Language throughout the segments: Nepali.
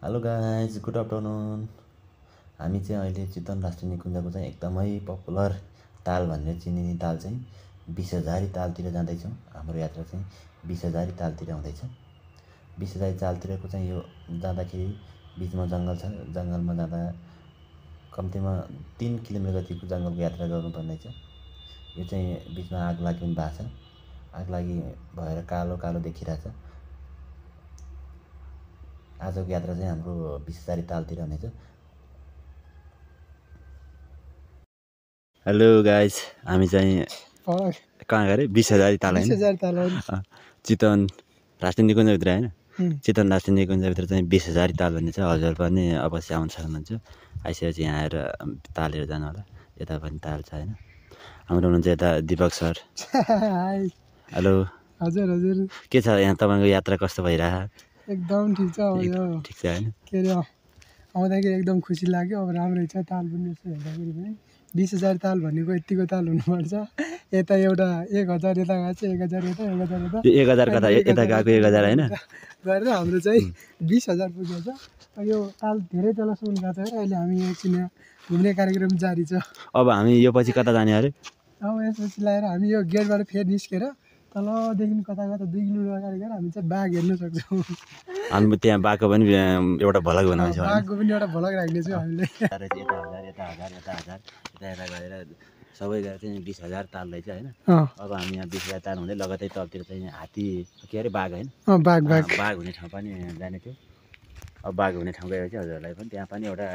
Hello guys, good afternoon. हामी चाहिँ अहिले चितवन राष्ट्रिय निकुञ्जको चाहिँ एकदमै पपुलर ताल भनेर चिनिने ताल चाहिँ विषहजारी तालतिर जाँदैछौँ। हाम्रो यात्रा चाहिँ विषहजारी तालतिर हुँदैछ। विषहजारी तालतिरको चाहिँ यो जाँदाखेरि बिचमा जङ्गल छ। जङ्गलमा जाँदा कम्तीमा 3 किलोमिटर जतिको जङ्गलको यात्रा गर्नुपर्नेछ। यो चाहिँ बिचमा आग लागि पनि भएको छ। आग लागि भएर कालो कालो देखिरहेछ। आजको यात्रा चाहिँ हाम्रो विषहजारी तालतिर हुनेछ। हेलो गाइज, हामी चाहिँ कहाँ गरे? विषहजारी ताल होइन, चितवन राष्ट्रिय निकुञ्जभित्र होइन, चितवन राष्ट्रिय निकुञ्जभित्र चाहिँ विषहजारी ताल भन्ने छ। हजुर पनि अवश्य आउन सक्नुहुन्छ। आइसकेपछि यहाँ आएर तालहरू जानु होला। यता पनि ताल छ होइन। हाम्रो हुनुहुन्छ यता दिपक सर। हेलो। हजुर हजुर, के छ यहाँ तपाईँको यात्रा कस्तो भइरहेको? एकदम ठिक छ। ठिक छ होइन? के अरे आउँदाखेरि एकदम खुसी लाग्यो। अब राम्रै छ ताल पनि। यसो हेर्दाखेरि पनि 20,000 ताल भनेको यतिको ताल हुनुपर्छ। यता एउटा 1,000 यता गएको छ, 1,000 यता, 1,000 यता, 1,000 कता यता गएको 1,000 होइन गरेर हाम्रो चाहिँ 20,000 पुगेको छ। यो ताल धेरै तलसम्म गएको छ। अहिले हामी एकछिन घुम्ने कार्यक्रम जारी छ। अब हामी यो पछि कता जाने अरे? अब यसपछि लगाएर हामी यो गेटबाट फेरि निस्केर तलदेखि कता कता 2 किलोमिटर अगाडि गएर हामी चाहिँ बाघ हेर्न सक्छौँ। हामी त्यहाँ बाघको पनि एउटा भ्लग बनाउँछ। बाघको पनि एउटा भ्लग राख्नेछौँ हामीले। यता 1,000 यता 1,000 यता 1,000 यता गरेर सबै गरेर चाहिँ 20,000 ताल रहेछ होइन। अब हामी यहाँ 20,000 ताल हुँदै लगतै तलतिर चाहिँ हात्ती के अरे बाघ होइन, बाघ हुने ठाउँ पनि जाने थियो। अब बाघ हुने ठाउँ गएपछि हजुरहरूलाई पनि त्यहाँ पनि एउटा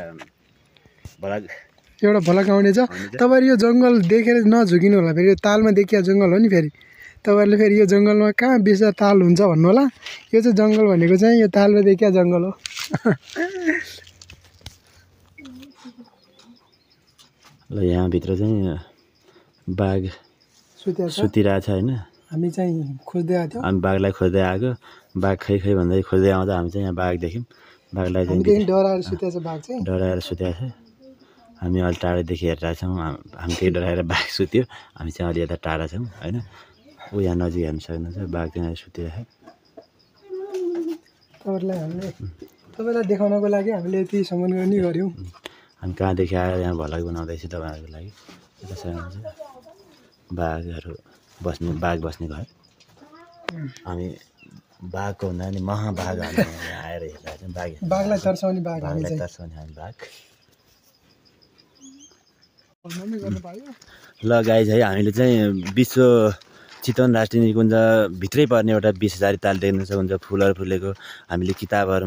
भ्लग आउनेछ। तपाईँहरू यो जङ्गल देखेर नझुकिनु होला। फेरि यो तालमा देखिया जङ्गल हो नि। फेरि तपाईँहरूले फेरि यो जङ्गलमा कहाँ बेसा ताल हुन्छ भन्नु होला। यो चाहिँ जङ्गल भनेको चाहिँ यो तालमा देखिया जङ्गल हो। ल यहाँभित्र चाहिँ बाघ सुतिरहेछ होइन। हामी चाहिँ खोज्दै आएको थियौँ। हामी बाघलाई खोज्दै आएको। बाघ खै खै भन्दै खोज्दै आउँदा हामी चाहिँ यहाँ बाघ देख्यौँ। बाघलाई चाहिँ डराएर सुतेछ। बाघ चाहिँ डराएर सुतेको छ। हामी अलि टाढोदेखि हेरिरहेछौँ। हामी त्यही डराएर बाघ सुत्यो। हामी चाहिँ अलि यता टाढा छौँ होइन। ऊ यहाँ नजिक हेर्न सक्नुहुन्छ। बाघ चाहिँ सुतिरहेको छ। तपाईँलाई देखाउनको लागि हामीले यतिसम्म पनि गऱ्यौँ। हामी कहाँदेखि आएर यहाँ भ्लग बनाउँदैछु तपाईँहरूको लागि। यता सक्नुहुन्छ बाघहरू बस्ने, बाघ बस्ने घर। हामी बाघको भन्दा पनि महाबाघ हामी यहाँ आएर हेरिरहेको छौँ। बाघलाई तर्साउने बाघ, बाघलाई तर्साउने हामी बाघ। ल गाइज है, हामीले चाहिँ विश्व चितवन राष्ट्रिय निकुञ्ज भित्रै पर्ने एउटा विषहजारी ताल देख्न सक्नुहुन्छ। फुलहरू फुलेको हामीले किताबहरू